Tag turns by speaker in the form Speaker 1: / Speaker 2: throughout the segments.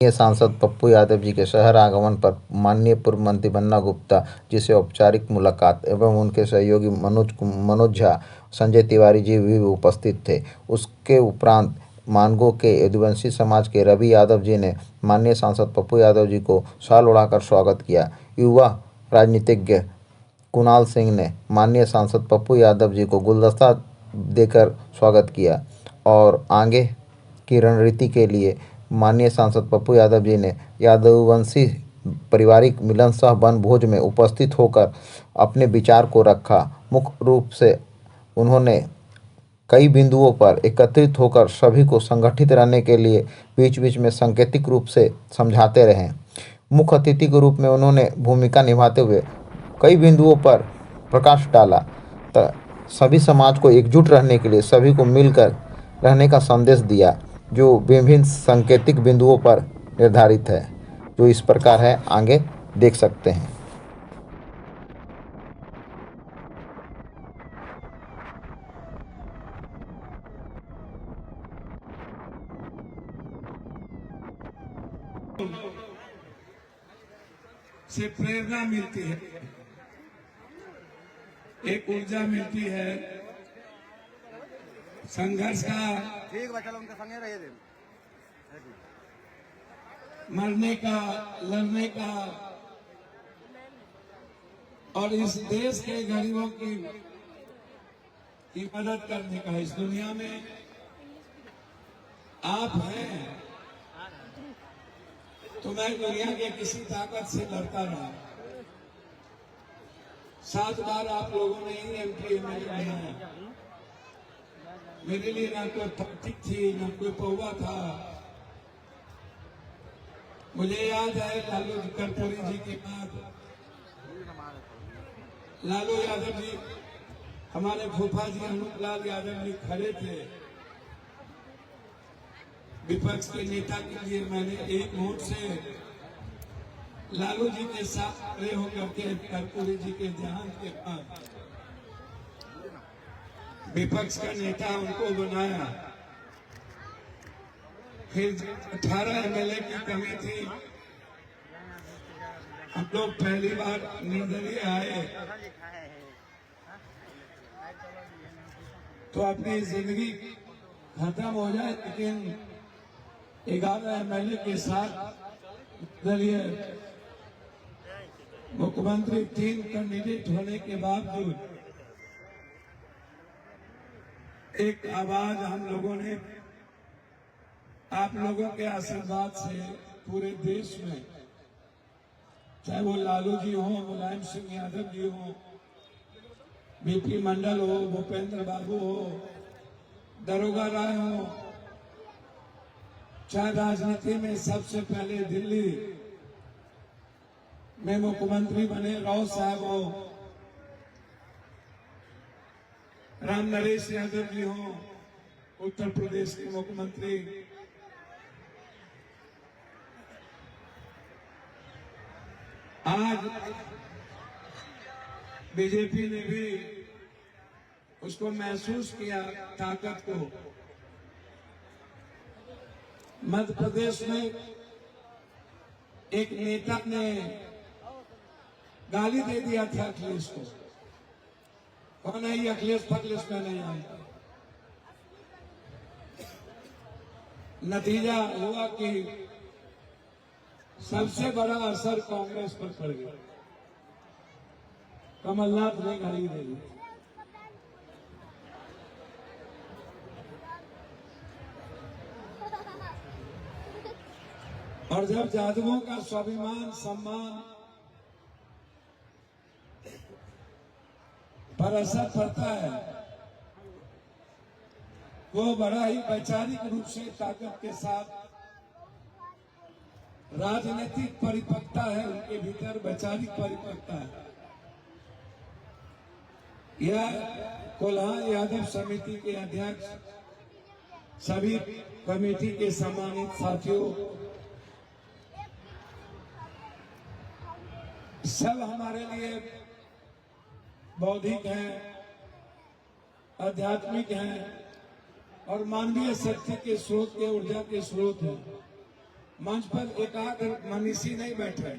Speaker 1: ये सांसद पप्पू यादव जी के शहर आगमन पर माननीय पूर्व मंत्री बन्ना गुप्ता जी से औपचारिक मुलाकात एवं उनके सहयोगी मनोज झा, संजय तिवारी जी भी उपस्थित थे। उसके उपरांत मानगो के यदुवंशी समाज के रवि यादव जी ने माननीय सांसद पप्पू यादव जी को शाल ओढ़ाकर स्वागत किया। युवा राजनीतिज्ञ कुणाल सिंह ने माननीय सांसद पप्पू यादव जी को गुलदस्ता देकर स्वागत किया और आगे की रणनीति के लिए माननीय सांसद पप्पू यादव जी ने यादववंशी पारिवारिक मिलन सह वन भोज में उपस्थित होकर अपने विचार को रखा। मुख्य रूप से उन्होंने कई बिंदुओं पर एकत्रित होकर सभी को संगठित रहने के लिए बीच बीच में सांकेतिक रूप से समझाते रहे। मुख्य अतिथि के रूप में उन्होंने भूमिका निभाते हुए कई बिंदुओं पर प्रकाश डाला, सभी समाज को एकजुट रहने के लिए सभी को मिलकर रहने का संदेश दिया, जो विभिन्न सांकेतिक बिंदुओं पर निर्धारित है, जो इस प्रकार है, आगे देख सकते हैं।
Speaker 2: से प्रेरणा मिलती है, एक ऊर्जा मिलती है संघर्ष का, मरने का, लड़ने का और इस देश के गरीबों की मदद करने का। इस दुनिया में आप हैं तो मैं दुनिया के किसी ताकत से लड़ता रहा। 7 बार आप लोगों ने ही एमपी एमएलए बनाया। मेरे लिए ना कोई पट्टी थी, ना कोई पौवा था। मुझे याद है लालू कर्पूरी जी के बाद लालू यादव जी, हमारे फूफा जी अनूपलाल यादव जी खड़े थे विपक्ष के नेता के लिए। मैंने एक वोट से लालू जी के साथ खड़े होकर के कर्पूरी जी के देहांत के बाद विपक्ष का नेता उनको बनाया। फिर 18 एमएलए की कमी थी, हम लोग पहली बार निर्दलीय आए तो अपनी जिंदगी खत्म हो जाए, लेकिन 11 एमएलए के साथ दलीय मुख्यमंत्री 3 कैंडिडेट होने के बावजूद एक आवाज हम लोगों ने आप लोगों के आशीर्वाद से पूरे देश में, चाहे वो लालू जी हो, मुलायम सिंह यादव जी हो, बीपी मंडल हो, भूपेंद्र बाबू हो, दरोगा राय हो, चाहे राजनीति में सबसे पहले दिल्ली में मुख्यमंत्री बने राव साहब हो, राम नरेश यादव जी हो, उत्तर प्रदेश के मुख्यमंत्री, आज बीजेपी ने भी उसको महसूस किया ताकत को। मध्य प्रदेश में एक नेता ने गाली दे दिया था अखिलेश को। कौन है ये अखिलेश? फखलेश में नहीं जानता। नतीजा हुआ कि सबसे बड़ा असर कांग्रेस पर पड़ गया। कमलनाथ ने गाली दे दी। और जब जादवों का स्वाभिमान सम्मान पर असर पड़ता है, वो बड़ा ही वैचारिक रूप से ताकत के साथ राजनीतिक परिपक्वता है, उनके भीतर वैचारिक परिपक्वता है। यह कोल्हान यादव समिति के अध्यक्ष, सभी कमेटी के सम्मानित साथियों, सब हमारे लिए बौद्धिक हैं, आध्यात्मिक हैं और मानवीय शक्ति के स्रोत के, ऊर्जा के स्रोत हैं। मंच पर एकाध मनीषी नहीं बैठे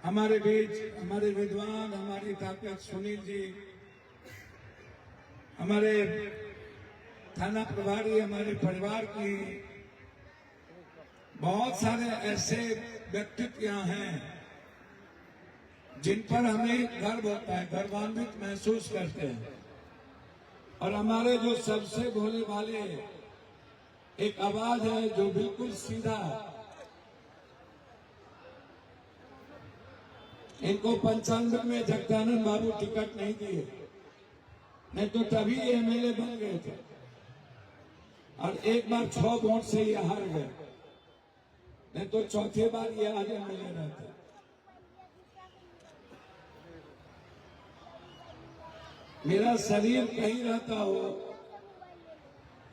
Speaker 2: हमारे बीच, हमारे विद्वान, हमारी ताकत सुनील जी, हमारे थाना प्रभारी, हमारे परिवार की बहुत सारे ऐसे व्यक्तित्व यहाँ हैं जिन पर हमें गर्व होता है, गर्वान्वित महसूस करते हैं। और हमारे जो सबसे भोले भाले एक आवाज है जो बिल्कुल सीधा, इनको 95 में जगदानंद बाबू टिकट नहीं दिए, नहीं तो तभी एमएलए बन गए थे और एक बार 6 वोट से ये हार गए, नहीं तो चौथे बार ये आगे एमएलए रहते। मेरा शरीर कहीं रहता हो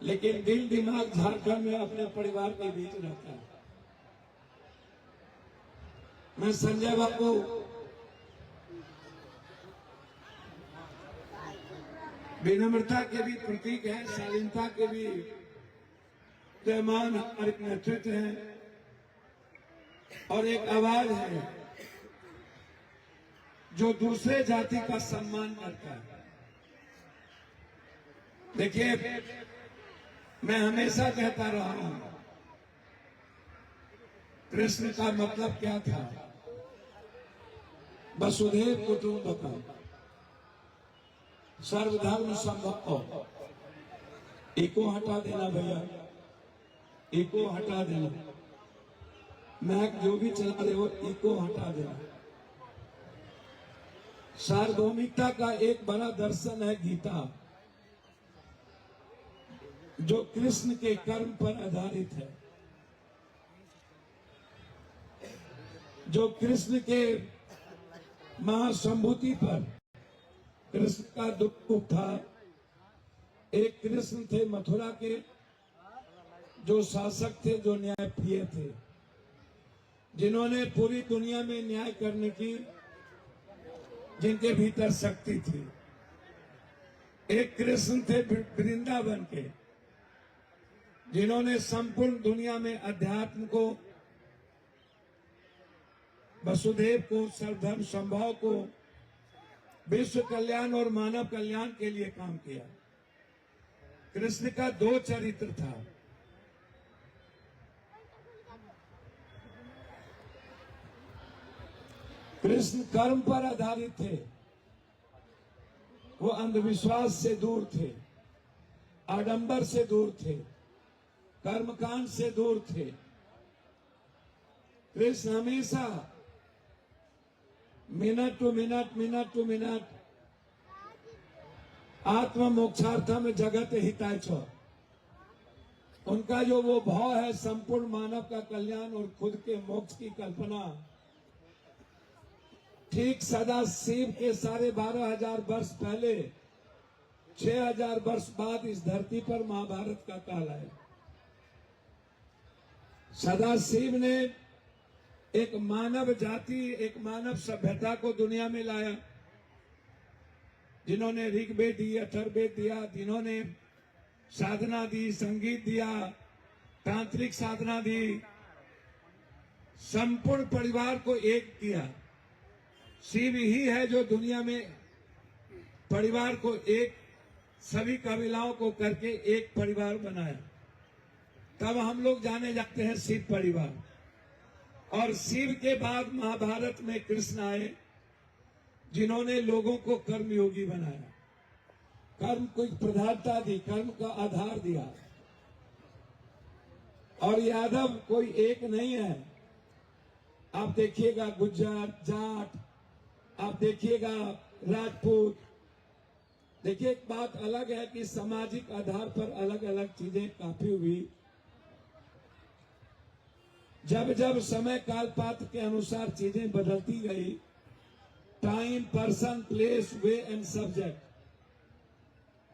Speaker 2: लेकिन दिल दिमाग झारखंड में अपने परिवार के बीच रहता है। मैं संजय बाबू विनम्रता के भी प्रतीक है, शालीनता के भी पैमान हमारे नेतृत्व है और एक आवाज है जो दूसरे जाति का सम्मान करता है। देखिए, मैं हमेशा कहता रहा हूं कृष्ण का मतलब क्या था, वसुधैव कुटुंबकम सर्वधर्म समभाव। एको हटा देना भैया, एको हटा देना, मैं जो भी चला रहे हो एको हटा देना। सार्वभौमिकता का एक बड़ा दर्शन है गीता, जो कृष्ण के कर्म पर आधारित है, जो कृष्ण के महासंभूति पर। कृष्ण का दुख था। एक कृष्ण थे मथुरा के, जो शासक थे, जो न्यायप्रिय थे, जिन्होंने पूरी दुनिया में न्याय करने की, जिनके भीतर शक्ति थी। एक कृष्ण थे वृंदावन के, जिन्होंने संपूर्ण दुनिया में अध्यात्म को, वसुधैव को, सर्वधर्म समभाव को, विश्व कल्याण और मानव कल्याण के लिए काम किया। कृष्ण का 2 चरित्र था। कृष्ण कर्म पर आधारित थे, वो अंधविश्वास से दूर थे, आडंबर से दूर थे, कर्मकांड से दूर थे। कृष्ण हमेशा मिनट टू मिनट आत्म मोक्षार्थम जगत हिताय छ। उनका जो वो भाव है संपूर्ण मानव का कल्याण और खुद के मोक्ष की कल्पना, ठीक सदा शिव के 12,500 वर्ष पहले, 6,000 वर्ष बाद इस धरती पर महाभारत का काल है। सदा शिव ने एक मानव जाति, एक मानव सभ्यता को दुनिया में लाया, जिन्होंने ऋग्वेद दी, अथर्ववेद दिया, जिन्होंने साधना दी, संगीत दिया, तांत्रिक साधना दी, संपूर्ण परिवार को एक किया। शिव ही है जो दुनिया में परिवार को एक, सभी कबीलाओं को करके एक परिवार बनाया। तब हम लोग जाने जाते हैं शिव परिवार। और शिव के बाद महाभारत में कृष्ण आए, जिन्होंने लोगों को कर्मयोगी बनाया, कर्म को प्रधानता दी, कर्म का आधार दिया। और यादव कोई एक नहीं है, आप देखिएगा गुज्जर, जाट, आप देखिएगा राजपूत। देखिए, एक बात अलग है कि सामाजिक आधार पर अलग अलग चीजें काफी हुई। जब जब समय काल पात्र के अनुसार चीजें बदलती गई, time, person, place, way and subject,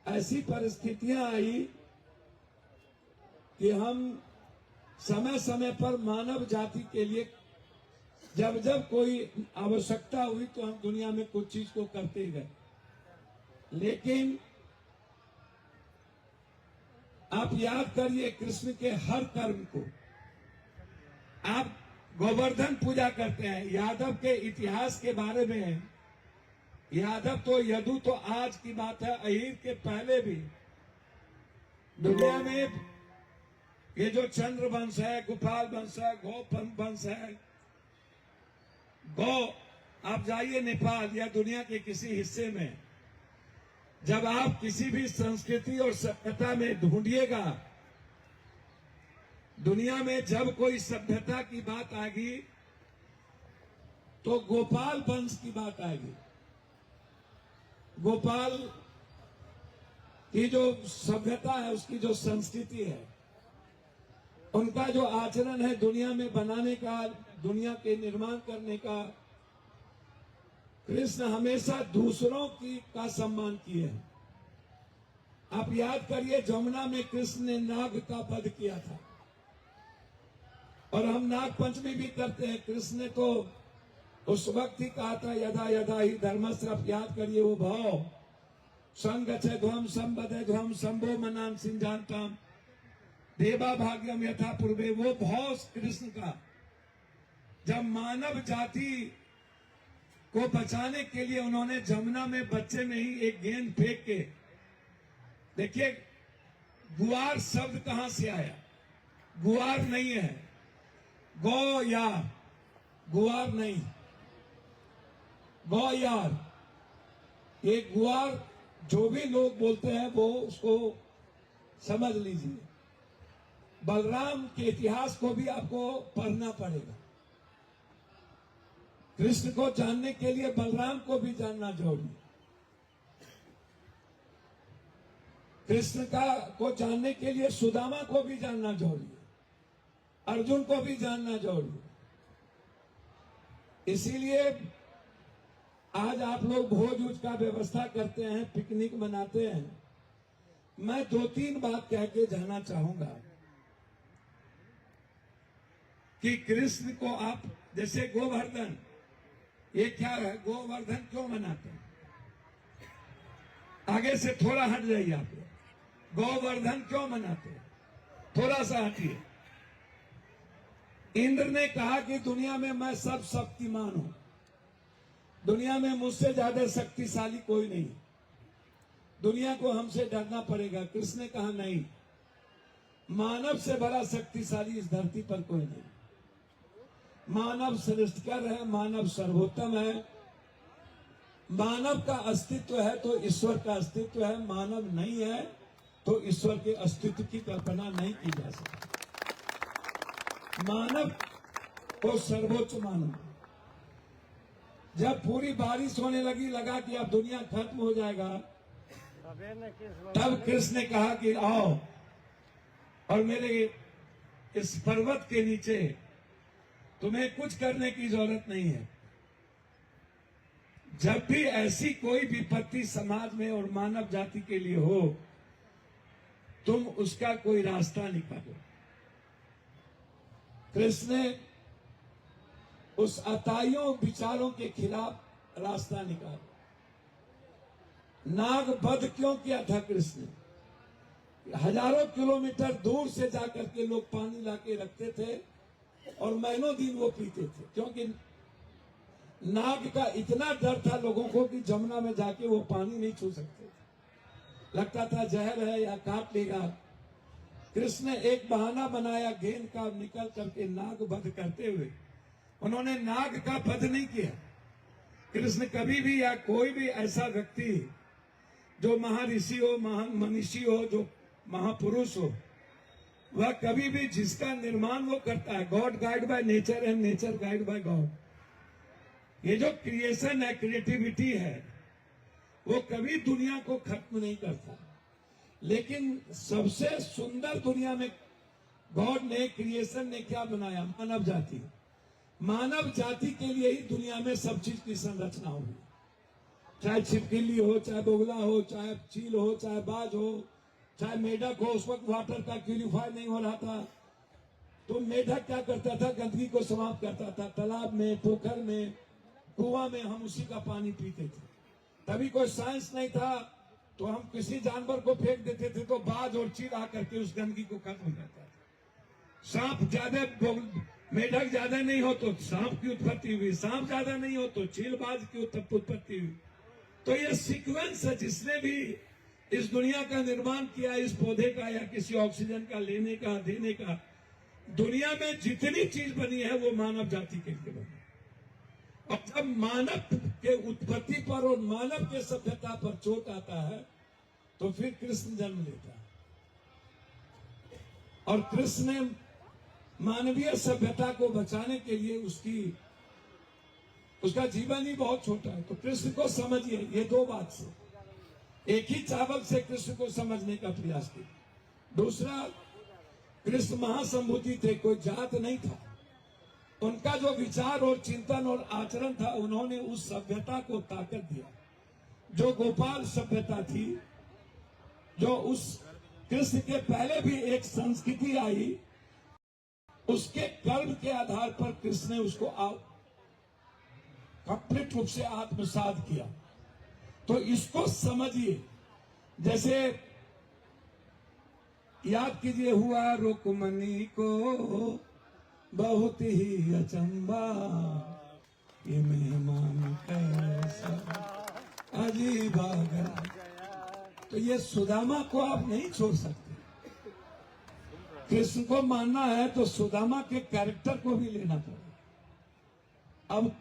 Speaker 2: ऐसी परिस्थितियां आई कि हम समय समय पर मानव जाति के लिए जब जब कोई आवश्यकता हुई तो हम दुनिया में कुछ चीज को करते गए। लेकिन आप याद करिए कृष्ण के हर कर्म को, आप गोवर्धन पूजा करते हैं। यादव के इतिहास के बारे में, यादव तो यदु तो आज की बात है, अहीर के पहले भी दुनिया में ये जो चंद्र वंश है, गोपाल वंश है, गो वंश है, गो, आप जाइए नेपाल या दुनिया के किसी हिस्से में, जब आप किसी भी संस्कृति और सभ्यता में ढूंढिएगा, दुनिया में जब कोई सभ्यता की बात आएगी तो गोपाल वंश की बात आएगी। गोपाल की जो सभ्यता है, उसकी जो संस्कृति है, उनका जो आचरण है दुनिया में बनाने का, दुनिया के निर्माण करने का, कृष्ण हमेशा दूसरों की का सम्मान किए हैं। आप याद करिए, जमुना में कृष्ण ने नाग का वध किया था, और हम नाग पंचमी भी करते हैं। कृष्ण ने तो उस वक्त ही कहा था, यदा यदा ही धर्मस्य, आप याद करिए वो भाव, संगच्छध्वम संबद्धध्वम संभो मनान सिंजानताम देवा भाग्यम यथा पूर्वे, वो भाव कृष्ण का, जब मानव जाति को बचाने के लिए उन्होंने जमुना में बच्चे में ही एक गेंद फेंक के, देखिए गुआर शब्द कहां से आया, गुआर नहीं है, गौ यार, गुआर नहीं, गौ यार, ये गुआर जो भी लोग बोलते हैं वो उसको समझ लीजिए। बलराम के इतिहास को भी आपको पढ़ना पड़ेगा। कृष्ण को जानने के लिए बलराम को भी जानना जरूरी है। कृष्ण को जानने के लिए सुदामा को भी जानना जरूरी है, अर्जुन को भी जानना जरूरी है। इसीलिए आज आप लोग भोज उज का व्यवस्था करते हैं, पिकनिक मनाते हैं। मैं 2-3 बात कह के जाना चाहूंगा कि कृष्ण को आप, जैसे गोवर्धन, ये क्या है, गोवर्धन क्यों मनाते हैं? आगे से थोड़ा हट जाइए आप लोग। गोवर्धन क्यों मनाते हैं? थोड़ा सा हटिए। इंद्र ने कहा कि दुनिया में मैं सब शक्तिमान हूं, दुनिया में मुझसे ज्यादा शक्तिशाली कोई नहीं, दुनिया को हमसे डरना पड़ेगा। कृष्ण ने कहा नहीं, मानव से बड़ा शक्तिशाली इस धरती पर कोई नहीं। मानव श्रेष्ठकर है, मानव सर्वोत्तम है, मानव का अस्तित्व है तो ईश्वर का अस्तित्व है, मानव नहीं है तो ईश्वर के अस्तित्व की कल्पना नहीं की जा सकती। मानव को सर्वोच्च मानो। जब पूरी बारिश होने लगी, लगा कि अब दुनिया खत्म हो जाएगा, तब कृष्ण ने कहा कि आओ और मेरे इस पर्वत के नीचे, तुम्हें कुछ करने की जरूरत नहीं है। जब भी ऐसी कोई विपत्ति समाज में और मानव जाति के लिए हो, तुम उसका कोई रास्ता निकालो। कृष्ण ने उस अताइयों विचारों के खिलाफ रास्ता निकाला। नाग वध क्यों किया था कृष्ण ने? हजारों किलोमीटर दूर से जाकर के लोग पानी लाके रखते थे और महीनों दिन वो पीते थे, क्योंकि नाग का इतना डर था लोगों को कि जमुना में जाके वो पानी नहीं छू सकते थे। लगता था जहर है या काट लेगा। कृष्ण ने एक बहाना बनाया गेंद का, निकल करके नाग वध करते हुए। उन्होंने नाग का वध नहीं किया। कृष्ण कभी भी या कोई भी ऐसा व्यक्ति जो महर्षि हो, मनीषी हो, जो महापुरुष हो, वह कभी भी जिसका निर्माण वो करता है, God guide by nature and nature guide by God. ये जो क्रिएशन है, क्रिएटिविटी है, वो कभी दुनिया को खत्म नहीं करता। लेकिन सबसे सुंदर दुनिया में गॉड ने, क्रिएशन ने क्या बनाया? मानव जाति। मानव जाति के लिए ही दुनिया में सब चीज की संरचना होगी। चाहे छिपकली हो, चाहे बोगला हो, चाहे चील हो, चाहे बाज हो, चाहे मेढक हो। उस वक्त वाटर का प्यूरिफाई नहीं हो रहा था, तो मेढक क्या करता था? गंदगी को समाप्त करता था। तालाब में, पोखर में, कुआं में हम उसी का पानी पीते थे। तभी कोई साइंस नहीं था, तो हम किसी जानवर को फेंक देते थे तो बाज और चील आकर के उस गंदगी को खत्म हो जाता था। सांप ज्यादा मेढक ज्यादा नहीं हो तो सांप की उत्पत्ति हुई, सांप ज्यादा नहीं हो तो चीलबाज की उत्पत्ति हुई। तो ये सीक्वेंस है, जिसने भी इस दुनिया का निर्माण किया, इस पौधे का या किसी ऑक्सीजन का लेने का देने का, दुनिया में जितनी चीज बनी है वो मानव जाति के लिए बनी। और जब मानव के उत्पत्ति पर और मानव के सभ्यता पर चोट आता है तो फिर कृष्ण जन्म लेता है। और कृष्ण ने मानवीय सभ्यता को बचाने के लिए उसका जीवन ही बहुत छोटा है। तो कृष्ण को समझिए, ये दो बात से, एक ही चावल से कृष्ण को समझने का प्रयास किया। दूसरा, कृष्ण महासंभूति थे, कोई जात नहीं था। उनका जो विचार और चिंतन और आचरण था, उन्होंने उस सभ्यता को ताकत दिया। जो गोपाल सभ्यता थी, जो उस कृष्ण के पहले भी एक संस्कृति आई, उसके कर्म के आधार पर कृष्ण ने उसको कंप्लीट रूप से आत्मसात किया। तो इसको समझिए। जैसे याद कीजिए, हुआ रुक्मणी को बहुत ही अचंबा, ये मेहमान कैसा अजीब आ गया। तो ये सुदामा को आप नहीं छोड़ सकते। कृष्ण को मानना है तो सुदामा के कैरेक्टर को भी लेना पड़ेगा। अब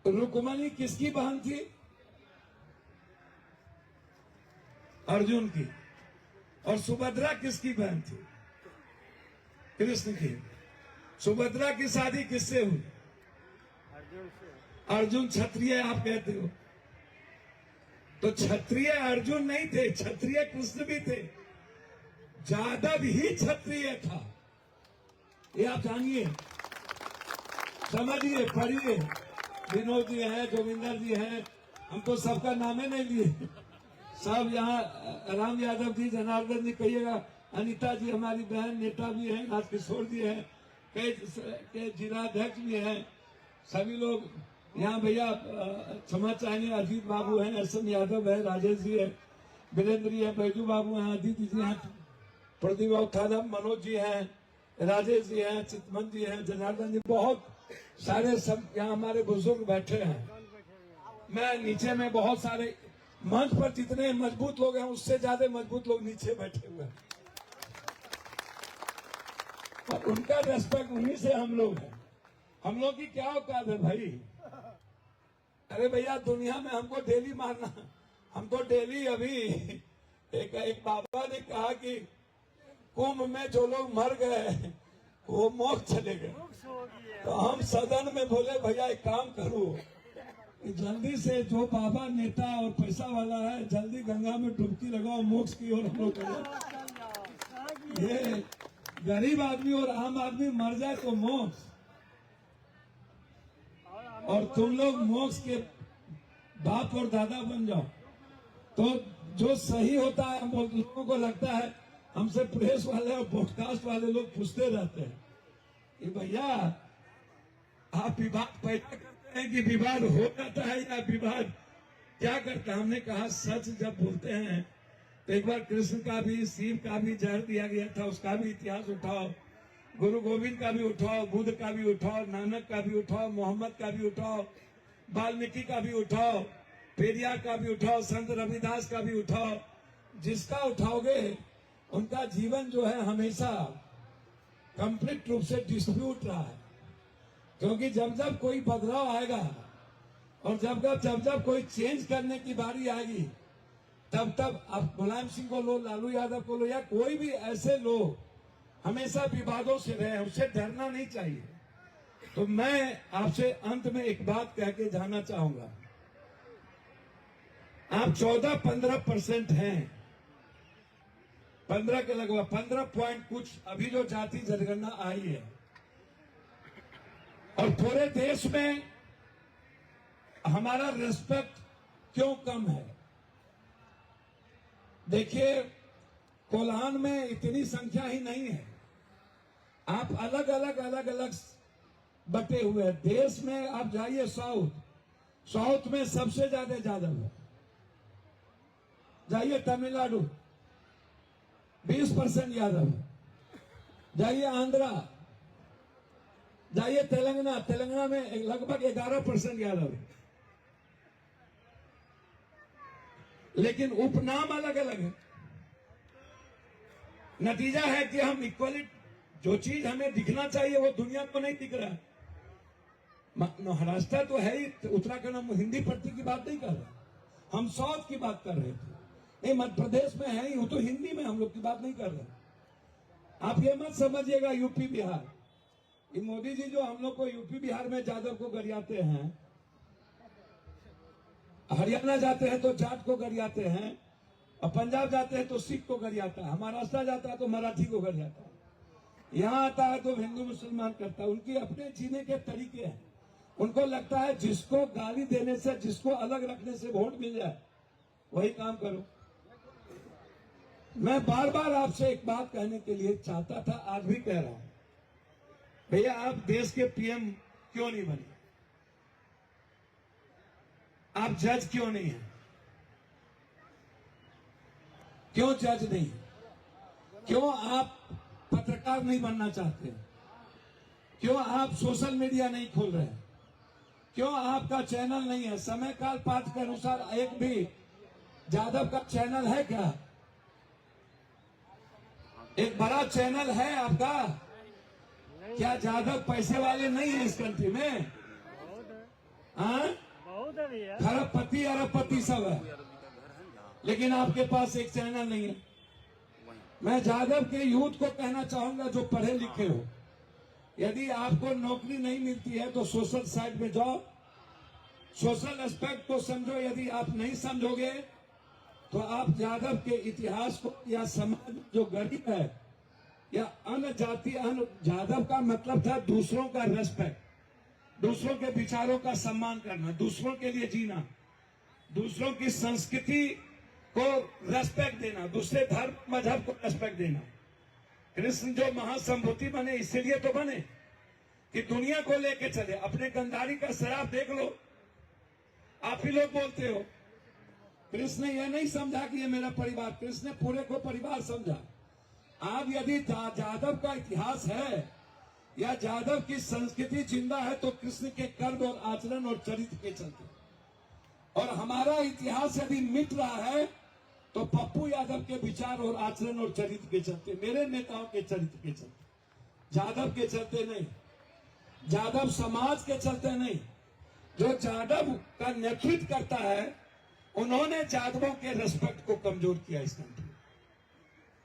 Speaker 2: रुक्मणी किसकी बहन थी? अर्जुन की। और सुभद्रा किसकी बहन थी? कृष्ण की। सुभद्रा की शादी किससे हुई? अर्जुन क्षत्रिय आप कहते हो, तो क्षत्रिय अर्जुन नहीं थे, क्षत्रिय कृष्ण भी थे। जादव ही क्षत्रिय था, ये आप जानिए, समझिए, पढ़िए। विनोद जी हैं, जोगिंदर जी हैं, हम तो सबका नामे नहीं लिए। सब यहाँ राम यादव जी, जनार्दन जी, कहिएगा, अनीता जी हमारी बहन, नेता भी हैं, राजकिशोर जी हैं, कई जिलाध्यक्ष भी हैं, सभी लोग यहाँ। भैया क्षमा चाहेंगे, अजीत बाबू हैं, एसएम यादव है, राजेश जी है, वीरेंद्र जी है, बैजू बाबू हैं, अदिति जी हैं, प्रदीप थाना, मनोज जी हैं, राजेश जी हैं, चितमन जी हैं, जनार्दन जी, बहुत सारे सब यहाँ हमारे बुजुर्ग बैठे हैं। मैं नीचे में बहुत सारे, मंच पर जितने मजबूत लोग हैं उससे ज्यादा मजबूत लोग नीचे बैठे हुए हैं, और उनका रेस्पेक्ट उन्हीं से हम लोग हैं। हम लोग की क्या औकात है भाई? अरे भैया, दुनिया में हमको डेली मारना, हम तो डेली अभी एक बाबा ने कहा कि कुंभ में जो लोग मर गए वो मोक्ष चले गए। तो हम सदन में बोले, भैया एक काम करो, जल्दी से जो बाबा नेता और पैसा वाला है, जल्दी गंगा में डुबकी लगाओ, मोक्ष की ओर हम लोग करें। ये गरीब आदमी और आम आदमी मर जाए तो मोक्ष, और तुम लोग मोक्ष के बाप और दादा बन जाओ। तो जो सही होता है, हम लोगों को लगता है, हमसे प्रेस वाले और पॉडकास्ट वाले लोग पूछते रहते हैं, ये भैया आप विवाद पैदा करते हैं कि विवाद हो जाता है, या विवाद क्या करता है? हमने कहा, सच जब बोलते हैं तो एक बार कृष्ण का भी, शिव का भी जहर दिया गया था, उसका भी इतिहास उठाओ, गुरु गोविंद का भी उठाओ, बुद्ध का भी उठाओ, नानक का भी उठाओ, मोहम्मद का भी उठाओ, वाल्मीकि का भी उठाओ, पेरियार का भी उठाओ, संत रविदास का भी उठाओ। जिसका उठाओगे उनका जीवन जो है हमेशा कंप्लीट रूप से डिस्प्यूट रहा है। क्योंकि जब जब कोई बदलाव आएगा और जब जब कोई चेंज करने की बारी आएगी, तब तब आप मुलायम सिंह को लो, लालू यादव को लो, या कोई भी ऐसे लोग हमेशा विवादों से रहे, उससे डरना नहीं चाहिए। तो मैं आपसे अंत में एक बात कह के जाना चाहूंगा, आप 14-15% हैं, 15 के लगभग 15 पॉइंट कुछ, अभी जो जाति जनगणना आई है, और पूरे देश में हमारा रिस्पेक्ट क्यों कम है? देखिए, कोल्हान में इतनी संख्या ही नहीं है, आप अलग अलग बटे हुए हैं। देश में आप जाइए साउथ में सबसे ज्यादा यादव है। जाइए तमिलनाडु, 20% यादव है। जाइए आंध्रा, जाइए तेलंगाना में लगभग 11% यादव है, लेकिन उपनाम अलग अलग है। नतीजा है कि हम इक्वली, जो चीज हमें दिखना चाहिए वो दुनिया को नहीं दिख रहा है। महाराष्ट्र तो है ही, उत्तराखंड, हम हिंदी पट्टी की बात नहीं कर रहे, हम साउथ की बात कर रहे थे। नहीं, मध्य प्रदेश में है ही, वो तो हिंदी में हम लोग की बात नहीं कर रहे। आप ये मत समझिएगा यूपी बिहार, ये मोदी जी जो हम लोग को यूपी बिहार में जादव को गरियाते हैं, हरियाणा जाते हैं तो जाट को गरियाते हैं, और पंजाब जाते हैं तो सिख को गरियाता है, महाराष्ट्र जाता है तो मराठी को गरियाता है, यहाँ आता है तो हिंदू मुसलमान करता है। उनकी अपने जीने के तरीके हैं। उनको लगता है जिसको गाली देने से, जिसको अलग रखने से वोट मिल जाए, वही काम करो। मैं बार बार आपसे एक बात कहने के लिए चाहता था, आज भी कह रहा हूं, भैया आप देश के पीएम क्यों नहीं बने? आप जज क्यों नहीं हैं? क्यों जज नहीं? क्यों आप पत्रकार नहीं बनना चाहते? क्यों आप सोशल मीडिया नहीं खोल रहे? क्यों आपका चैनल नहीं है? समय काल पाठ के अनुसार एक भी जादव का चैनल है क्या? एक बड़ा चैनल है आपका क्या? जादव पैसे वाले नहीं है इस कंट्री में? हाँ, खरबपति अरबपति सब है, लेकिन आपके पास एक चैनल नहीं है। मैं जादव के यूथ को कहना चाहूंगा जो पढ़े लिखे हो, यदि आपको नौकरी नहीं मिलती है तो सोशल साइड में जाओ, सोशल एस्पेक्ट को समझो। यदि आप नहीं समझोगे तो आप जादव के इतिहास को, या समाज जो गरीब है या अन्य जाति, अन्य, जादव का मतलब था दूसरों का रेस्पेक्ट, दूसरों के विचारों का सम्मान करना, दूसरों के लिए जीना, दूसरों की संस्कृति को रेस्पेक्ट देना, दूसरे धर्म मजहब को रेस्पेक्ट देना। कृष्ण जो महासंभूति बने इसलिए तो बने कि दुनिया को लेके चले। अपने गंधारी का शराब देख लो, आप ही लोग बोलते हो। कृष्ण ने यह नहीं समझा कि ये मेरा परिवार, कृष्ण ने पूरे को परिवार समझा। आज यदि जादव का इतिहास है या जादव की संस्कृति जिंदा है तो कृष्ण के कर्म और आचरण और चरित्र के चलते, और हमारा इतिहास यदि मिट रहा है तो पप्पू यादव के विचार और आचरण और चरित्र के चलते, मेरे नेताओं के चरित्र के चलते, जादव के चलते नहीं, जादव समाज के चलते नहीं। जो जादव का नेतृत्व करता है उन्होंने जादवों के रेस्पेक्ट को कमजोर किया इस कंट्री।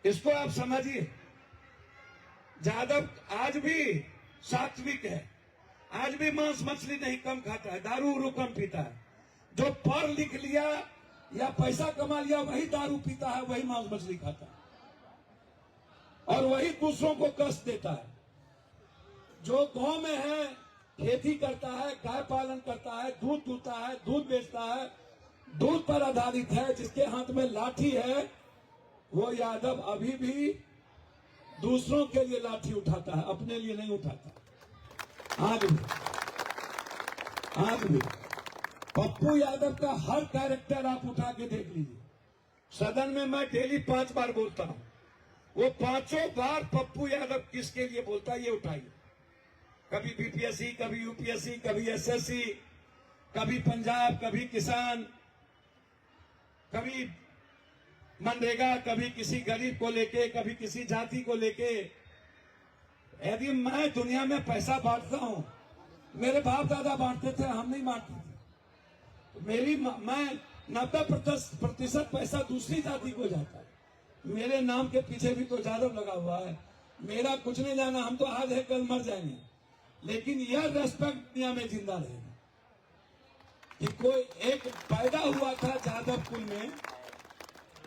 Speaker 2: इसको आप समझिए। जादव आज भी सात्विक है, आज भी मांस मछली नहीं कम खाता है, दारू उरू कम पीता है। जो पढ़ लिख लिया या पैसा कमा लिया वही दारू पीता है, वही मांस मछली खाता है, और वही दूसरों को कष्ट देता है। जो गांव में है, खेती करता है, गाय पालन करता है, दूध दूहता है, दूध बेचता है, दूध पर आधारित है, जिसके हाथ में लाठी है, वो यादव अभी भी दूसरों के लिए लाठी उठाता है, अपने लिए नहीं उठाता। आज भी पप्पू यादव का हर कैरेक्टर आप उठा के देख लीजिए। सदन में मैं डेली 5 बार बोलता हूं, वो 5 बार पप्पू यादव किसके लिए बोलता है ये उठाइए। कभी बीपीएससी, कभी यूपीएससी, कभी एसएससी, कभी पंजाब, कभी किसान, कभी मनरेगा, कभी किसी गरीब को लेके, कभी किसी जाति को लेके। यदि मैं दुनिया में पैसा बांटता हूं, मेरे बाप दादा बांटते थे, हम नहीं बांटते थे। मैं 90% पैसा दूसरी जाति को जाता है। मेरे नाम के पीछे भी तो जादव लगा हुआ है। मेरा कुछ नहीं जाना, हम तो आज है कल मर जाएंगे, लेकिन यह रेस्पेक्ट दुनिया में जिंदा रहेगा कि कोई एक पैदा हुआ था जादव कुल में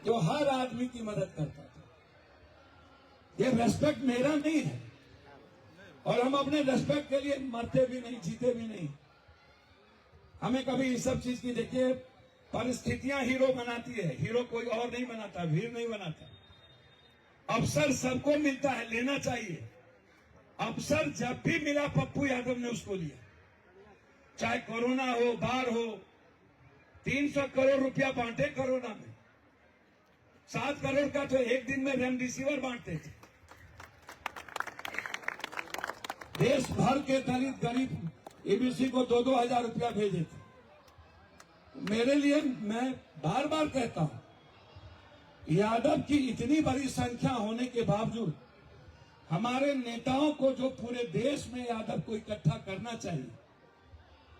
Speaker 2: जो हर आदमी की मदद करता था। ये रेस्पेक्ट मेरा नहीं है, और हम अपने रेस्पेक्ट के लिए मरते भी नहीं, जीते भी नहीं। हमें कभी इस सब चीज की, देखिए, परिस्थितियां हीरो बनाती है, हीरो कोई और नहीं बनाता, वीर नहीं बनाता। अवसर सबको मिलता है, लेना चाहिए। अवसर जब भी मिला पप्पू यादव ने उसको लिया, चाहे कोरोना हो, बाढ़ हो। 300 करोड़ रुपया बांटे कोरोना में, 7 करोड़ का तो एक दिन में रेमडेसिविर बांटते थे। देश भर के दलित गरीब एबीसी को 2-2 हजार रुपया भेजे थे। मेरे लिए मैं बार बार कहता हूं, यादव की इतनी बड़ी संख्या होने के बावजूद हमारे नेताओं को जो पूरे देश में यादव को इकट्ठा करना चाहिए,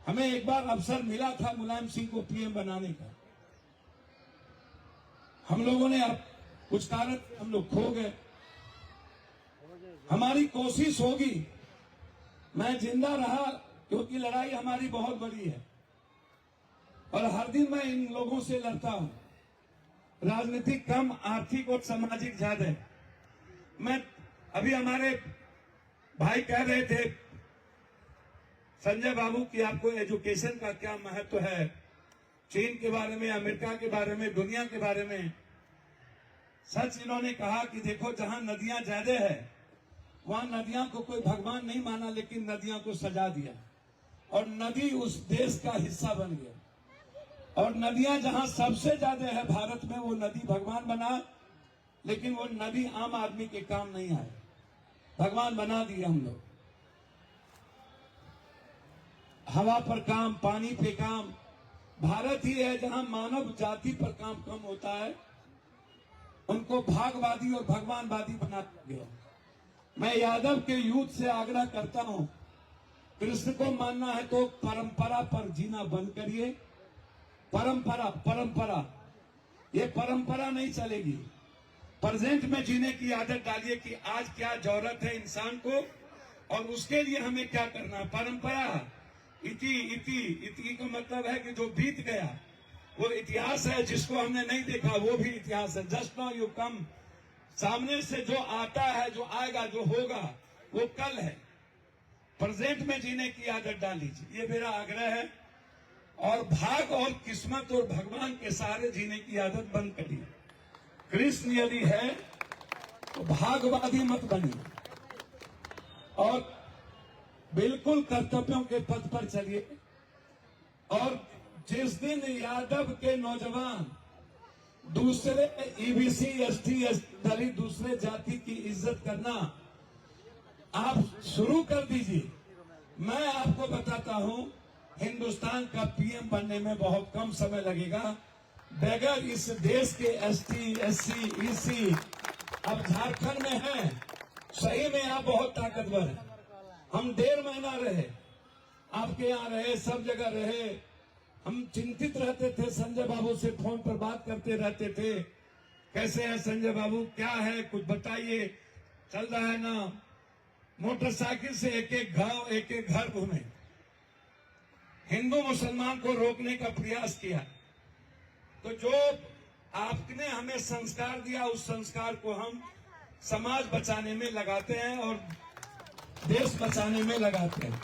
Speaker 2: हमें एक बार अवसर मिला था मुलायम सिंह को पीएम बनाने का। हम लोगों ने अब कुछ कारण हम लोग खो गए। हमारी कोशिश होगी, मैं जिंदा रहा क्योंकि लड़ाई हमारी बहुत बड़ी है और हर दिन मैं इन लोगों से लड़ता हूं। राजनीतिक कम, आर्थिक और सामाजिक ज्यादा है। मैं अभी हमारे भाई कह रहे थे संजय बाबू कि आपको एजुकेशन का क्या महत्व है, चीन के बारे में, अमेरिका के बारे में, दुनिया के बारे में। सच इन्होंने कहा कि देखो जहां नदियां ज्यादा है वहां नदियां को कोई भगवान नहीं माना, लेकिन नदियां को सजा दिया और नदी उस देश का हिस्सा बन गया। और नदियां जहां सबसे ज्यादा है भारत में, वो नदी भगवान बना, लेकिन वो नदी आम आदमी के काम नहीं आए, भगवान बना दिए हम लोग। हवा पर काम, पानी पे काम। भारत ही है जहां मानव जाति पर काम कम होता है, उनको भागवादी और भगवानवादी बना दिया। मैं यादव के यूथ से आग्रह करता हूं, कृष्ण को मानना है तो परंपरा पर जीना बंद करिए। परंपरा ये परंपरा नहीं चलेगी। प्रेजेंट में जीने की आदत डालिए कि आज क्या जरूरत है इंसान को और उसके लिए हमें क्या करना है। परंपरा इति का मतलब है कि जो बीत गया वो इतिहास है, जिसको हमने नहीं देखा वो भी इतिहास है। जस्ट नाउ यू कम, सामने से जो आता है, जो आएगा, जो होगा वो कल है। प्रेजेंट में जीने की आदत डाल लीजिए, ये मेरा आग्रह है। और भाग और किस्मत और भगवान के सहारे जीने की आदत बंद करिए। कृष्ण यदि है तो भागवादी मत बनिए और बिल्कुल कर्तव्यों के पथ पर चलिए। और जिस दिन यादव के नौजवान दूसरे ईबीसी, एसटी, दलित, दूसरे जाति की इज्जत करना आप शुरू कर दीजिए। मैं आपको बताता हूं, हिंदुस्तान का पीएम बनने में बहुत कम समय लगेगा। बगैर इस देश के एसटी, एससी, ईसी अब झारखंड में हैं, सही में आप बहुत ताकतवर हैं। हम 1.5 महीना रहे, आपके यहाँ रहे, सब जगह रहे। हम चिंतित रहते थे, संजय बाबू से फोन पर बात करते रहते थे, कैसे है संजय बाबू, क्या है, कुछ बताइए, चल रहा है ना। मोटरसाइकिल से एक एक गांव, एक एक घर घूमे, हिंदू मुसलमान को रोकने का प्रयास किया। तो जो आपने हमें संस्कार दिया, उस संस्कार को हम समाज बचाने में लगाते हैं और देश बचाने में लगाते हैं।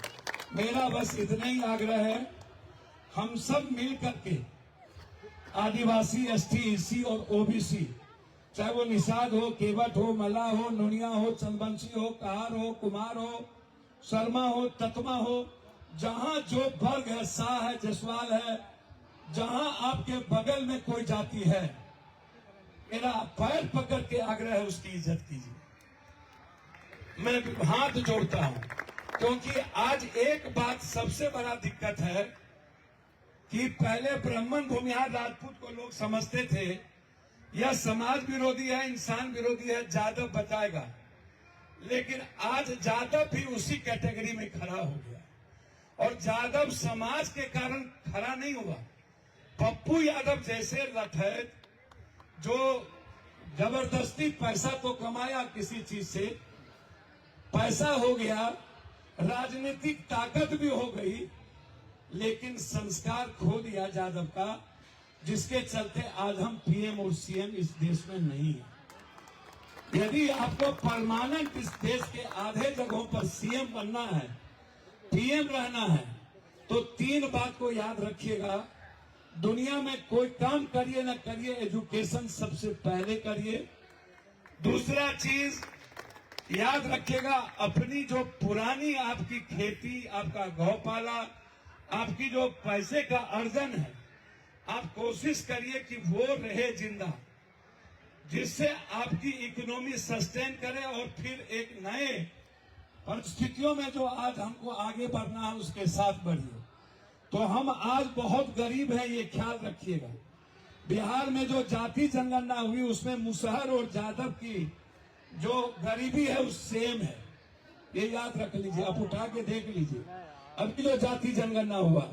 Speaker 2: मेरा बस इतना ही आग्रह है, हम सब मिल करके आदिवासी, एसटी, ईसी और ओबीसी, चाहे वो निषाद हो, केवट हो, मला हो, नुनिया हो, चंदवंशी हो, कहार हो, कुमार हो, शर्मा हो, ततमा हो, जहां जो वर्ग है, शाह है, जसवाल है, जहां आपके बगल में कोई जाति है, मेरा पैर पकड़ के आग्रह है उसकी इज्जत कीजिए। मैं हाथ जोड़ता हूं, क्योंकि आज एक बात सबसे बड़ा दिक्कत है कि पहले ब्राह्मण भूमिहार राजपूत को लोग समझते थे यह समाज विरोधी है, इंसान विरोधी है, जादव बचाएगा। लेकिन आज जादव भी उसी कैटेगरी में खड़ा हो गया और जादव समाज के कारण खड़ा नहीं हुआ। पप्पू यादव जैसे लठैत जो जबरदस्ती पैसा तो कमाया, किसी चीज से पैसा हो गया, राजनीतिक ताकत भी हो गई, लेकिन संस्कार खो दिया यादव का, जिसके चलते आज हम पीएम और सीएम इस देश में नहीं है। यदि आपको परमानेंट इस देश के आधे जगहों पर सीएम बनना है, पीएम रहना है, तो 3 बात को याद रखिएगा। दुनिया में कोई काम करिए ना करिए, एजुकेशन सबसे पहले करिए। दूसरा चीज याद रखिएगा, अपनी जो पुरानी आपकी खेती, आपका गौपाला, आपकी जो पैसे का अर्जन है, आप कोशिश करिए कि वो रहे जिंदा, जिससे आपकी इकोनॉमी सस्टेन करे और फिर एक नए परिस्थितियों में जो आज हमको आगे बढ़ना है उसके साथ बढ़िए। तो हम आज बहुत गरीब हैं, ये ख्याल रखिएगा। बिहार में जो जाति जनगणना हुई उसमें मुसहर और जादव की जो गरीबी है उस सेम है, ये याद रख लीजिए। आप उठा के देख लीजिए, अभी जो जाति जनगणना हुआ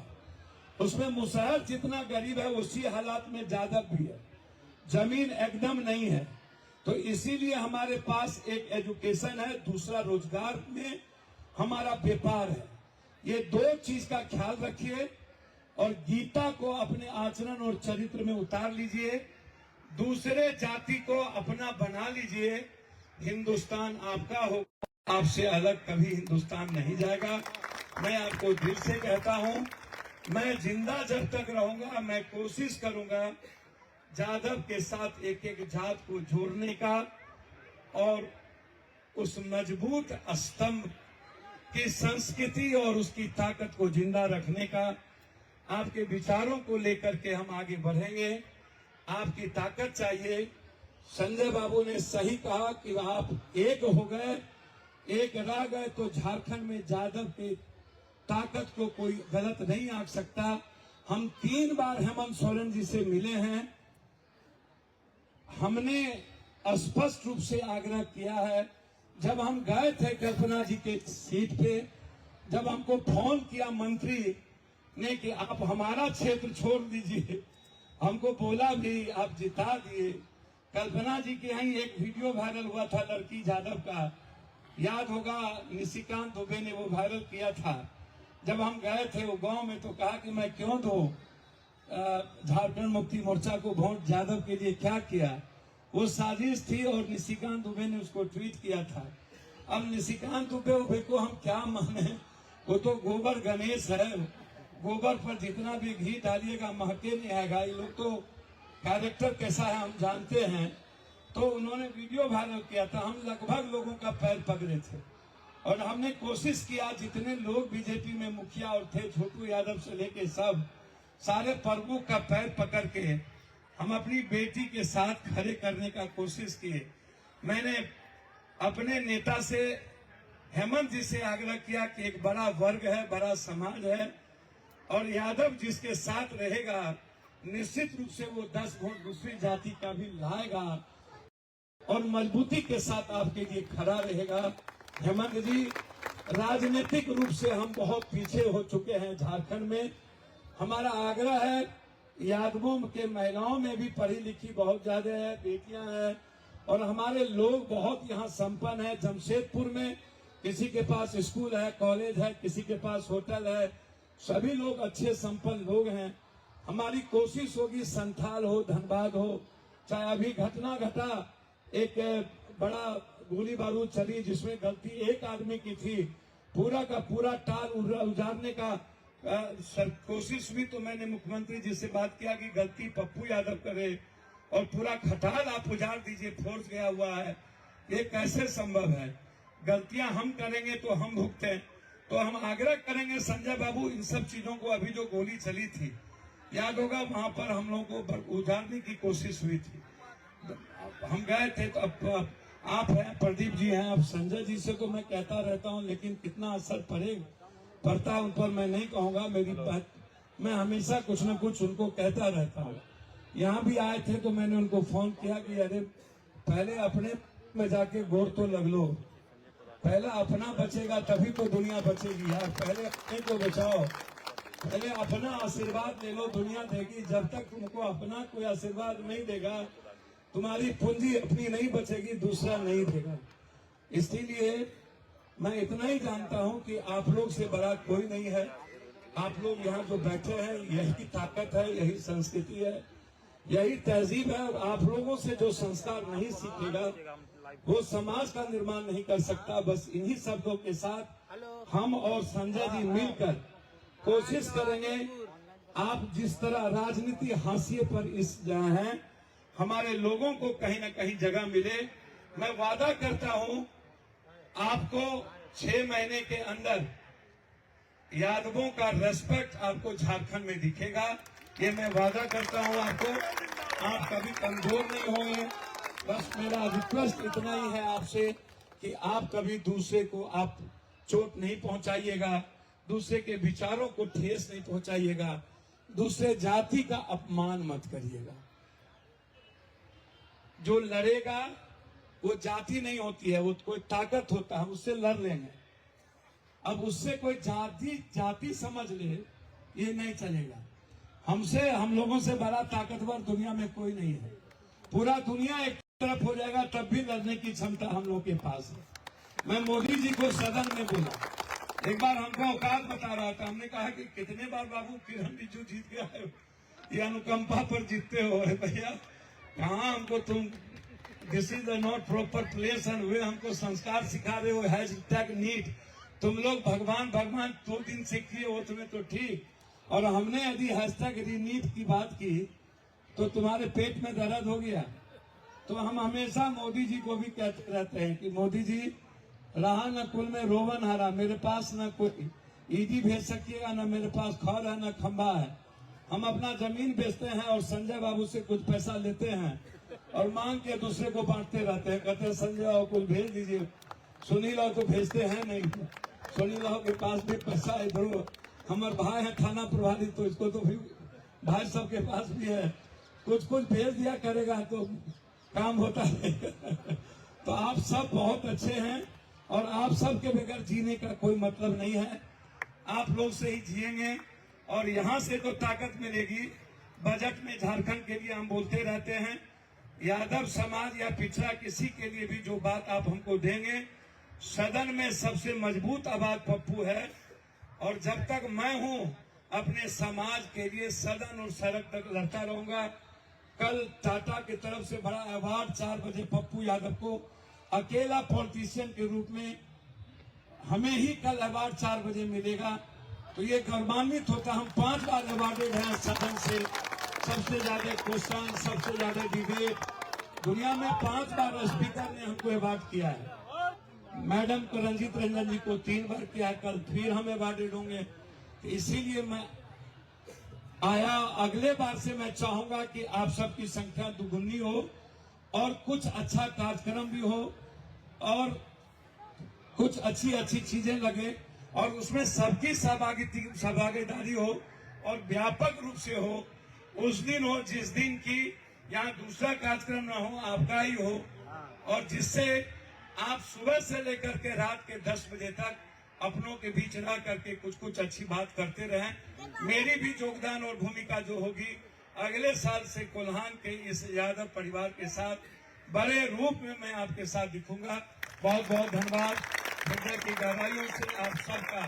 Speaker 2: उसमें मुसहर जितना गरीब है उसी हालात में जादव भी है। जमीन एकदम नहीं है। तो इसीलिए हमारे पास एक एजुकेशन है, दूसरा रोजगार में हमारा व्यापार है। ये दो चीज का ख्याल रखिए और गीता को अपने आचरण और चरित्र में उतार लीजिए। दूसरे जाति को अपना बना लीजिए। हिंदुस्तान आपका हो, आपसे अलग कभी हिंदुस्तान नहीं जाएगा। मैं आपको दिल से कहता हूं, मैं जिंदा जब तक रहूंगा मैं कोशिश करूंगा जादव के साथ एक एक जात को जोड़ने का और उस मजबूत स्तंभ की संस्कृति और उसकी ताकत को जिंदा रखने का। आपके विचारों को लेकर के हम आगे बढ़ेंगे। आपकी ताकत चाहिए। संजय बाबू ने सही कहा कि आप एक हो गए, एक रह गए तो झारखंड में जादव की ताकत को कोई गलत नहीं आंक सकता। हम 3 बार हेमंत सोरेन जी से मिले हैं। हमने स्पष्ट रूप से आग्रह किया है। जब हम गए थे कल्पना जी के सीट पे, जब हमको फोन किया मंत्री ने कि आप हमारा क्षेत्र छोड़ दीजिए, हमको बोला भी आप जिता दिए। कल्पना जी के यहाँ एक वीडियो वायरल हुआ था लड़की जादव का, याद होगा, निशिकांत दुबे ने वो वायरल किया था। जब हम गए थे वो गांव में तो कहा कि मैं क्यों दूं झारखंड मुक्ति मोर्चा को वोट, जादव के लिए क्या किया। वो साजिश थी और निशिकांत दुबे ने उसको ट्वीट किया था। अब निशिकांत दुबे को हम क्या माने, वो तो गोबर गणेश है। गोबर पर जितना भी घी डालिएगा महके नहीं आएगा। ये लोग तो कैरेक्टर कैसा है हम जानते हैं। तो उन्होंने वीडियो वायरल किया था। हम लगभग लोगों का पैर पकड़े थे और हमने कोशिश किया, जितने लोग बीजेपी में मुखिया और थे, छोटू यादव से लेके सब, सारे प्रमुख का पैर पकड़ के हम अपनी बेटी के साथ खड़े करने का कोशिश किए। मैंने अपने नेता से, हेमंत जी से आग्रह किया कि एक बड़ा वर्ग है, बड़ा समाज है और यादव जिसके साथ रहेगा निश्चित रूप से वो 10 वोट दूसरी जाति का भी लाएगा और मजबूती के साथ आपके लिए खड़ा रहेगा। हेमंत जी, राजनीतिक रूप से हम बहुत पीछे हो चुके हैं झारखंड में। हमारा आग्रह है, यादवों के महिलाओं में भी पढ़ी लिखी बहुत ज्यादा है, बेटियां हैं और हमारे लोग बहुत यहाँ संपन्न है। जमशेदपुर में किसी के पास स्कूल है, कॉलेज है, किसी के पास होटल है, सभी लोग अच्छे संपन्न लोग हैं। हमारी कोशिश होगी संथाल हो, धनबाद हो, चाहे अभी घटना घटा, एक बड़ा गोली बारूद चली जिसमें गलती एक आदमी की थी, पूरा का पूरा टाल उजाड़ने का कोशिश हुई। तो मैंने मुख्यमंत्री जी से बात किया कि गलती पप्पू यादव करे और पूरा खटाल आप उजाड़ दीजिए, फोर्स गया हुआ है, ये कैसे संभव है। गलतियां हम करेंगे तो हम भुगतें। तो हम आग्रह करेंगे संजय बाबू, इन सब चीजों को, अभी जो गोली चली थी याद होगा, वहां पर हम लोगों को उजाड़ने की कोशिश हुई थी। हम गए थे तो अब आप हैं, प्रदीप जी हैं, अब संजय जी से तो मैं कहता रहता हूं, लेकिन कितना असर पड़ता उन पर मैं नहीं कहूंगा। मेरी बात मैं हमेशा कुछ न कुछ उनको कहता रहता हूं। यहाँ भी आए थे तो मैंने उनको फोन किया कि अरे पहले अपने में जाके गोर तो लग लो, पहले अपना बचेगा तभी तो दुनिया बचेगी यार। पहले अपने को बचाओ, पहले अपना आशीर्वाद ले लो, दुनिया देगी। जब तक तुमको अपना कोई आशीर्वाद नहीं देगा, तुम्हारी पूंजी अपनी नहीं बचेगी, दूसरा नहीं देगा। इसीलिए मैं इतना ही जानता हूं कि आप लोग से बड़ा कोई नहीं है। आप लोग यहाँ जो बैठे हैं, यही ताकत है, यही संस्कृति है, यही तहजीब है। और आप लोगों से जो संस्कार नहीं सीखेगा वो समाज का निर्माण नहीं कर सकता। बस इन्हीं शब्दों के साथ हम और संजय जी मिलकर कोशिश करेंगे, आप जिस तरह राजनीति हाशिए पर इस जगह हैं, हमारे लोगों को कहीं न कहीं जगह मिले। मैं वादा करता हूं आपको 6 महीने के अंदर यादवों का रेस्पेक्ट आपको झारखंड में दिखेगा, ये मैं वादा करता हूं आपको। आप कभी कमजोर नहीं होंगे। बस मेरा रिक्वेस्ट इतना ही है आपसे कि आप कभी दूसरे को आप चोट नहीं पहुंचाइएगा, दूसरे के विचारों को ठेस नहीं पहुंचाइएगा, दूसरे जाति का अपमान मत करिएगा। जो लड़ेगा वो जाति नहीं होती है, वो कोई ताकत होता है, उससे लड़ लेंगे। अब उससे कोई जाति समझ ले, ये नहीं चलेगा। हम लोगों से बड़ा ताकतवर दुनिया में कोई नहीं है। पूरा दुनिया एक तरफ हो जाएगा तब भी लड़ने की क्षमता हम लोग के पास है। मैं मोदी जी को सदन में बोला, एक बार हमको औकात बता रहा था, हमने कहा कि कितने बार बाबू किरण रिजिजू जीत गया है, ये अनुकंपा पर जीतते हो। भैया कहाँ हमको तुम this is not proper place and वे हमको संस्कार सिखा रहे हो, हैशटैग नीट। तुम लोग भगवान भगवान 2 दिन से किए हो तुम्हें तो ठीक, और हमने यदि हैशटैग नीट की बात की तो तुम्हारे पेट में दर्द हो गया। तो हम हमेशा मोदी जी को भी कहते रहते हैं कि मोदी जी रहा न कुल में रोवन हरा, मेरे पास न कोई ईडी भेज सकिएगा, न मेरे पास खौर है न खंबा है। हम अपना जमीन बेचते हैं और संजय बाबू से कुछ पैसा लेते हैं और मांग के दूसरे को बांटते रहते हैं। कहते हैं संजय बाबू कुछ भेज दीजिए, सुनील बाबू तो भेजते हैं नहीं, सुनील बाबू के पास भी पैसा है, इधर हमारे भाई है थाना प्रभारी तो इसको तो भी भाई सबके पास भी है, कुछ भेज दिया करेगा तो काम होता है। तो आप सब बहुत अच्छे हैं और आप सब के बगैर जीने का कोई मतलब नहीं है। आप लोग से ही जिएंगे और यहाँ से तो ताकत मिलेगी। बजट में झारखंड के लिए हम बोलते रहते हैं, यादव समाज या पिछड़ा किसी के लिए भी जो बात आप हमको देंगे, सदन में सबसे मजबूत आवाज पप्पू है। और जब तक मैं हूं अपने समाज के लिए सदन और सड़क तक लड़ता रहूंगा। कल टाटा की तरफ से बड़ा अवार्ड 4 बजे पप्पू यादव को अकेला पॉलिटिशियन के रूप में हमें ही कल अवार्ड 4 बजे मिलेगा। तो ये गौरवान्वित होता। हम 5 बार अवार्डेड हैं सदन से, सबसे ज्यादा क्वेश्चन, सबसे ज्यादा डिबेट, दुनिया में 5 बार स्पीकर ने हमको अवार्ड किया है। मैडम को रंजीत रंजन जी को 3 बार किया, कल फिर हम अवार्डेड होंगे। तो इसीलिए मैं आया। अगले बार से मैं चाहूंगा कि आप सबकी संख्या दुगुनी हो और कुछ अच्छा कार्यक्रम भी हो और कुछ अच्छी चीजें लगे और उसमें सबकी सहभागीदारी हो और व्यापक रूप से हो। उस दिन हो जिस दिन की यहाँ दूसरा कार्यक्रम ना हो, आपका ही हो, और जिससे आप सुबह से लेकर के रात के 10 बजे तक अपनों के बीच रह करके कुछ अच्छी बात करते रहें। मेरी भी योगदान और भूमिका जो होगी अगले साल से कोल्हान के इस यादव परिवार के साथ बड़े रूप में मैं आपके साथ दिखूंगा। बहुत बहुत धन्यवाद। हृदय की गहराइयों से आप सबका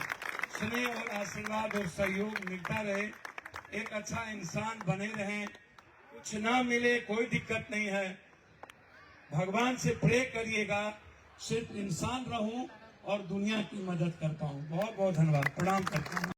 Speaker 2: स्नेह और आशीर्वाद और सहयोग मिलता रहे। एक अच्छा इंसान बने रहें, कुछ ना मिले कोई दिक्कत नहीं है, भगवान से प्रे करिएगा सिर्फ इंसान रहूं और दुनिया की मदद करता हूं। बहुत बहुत धन्यवाद, प्रणाम करता हूं।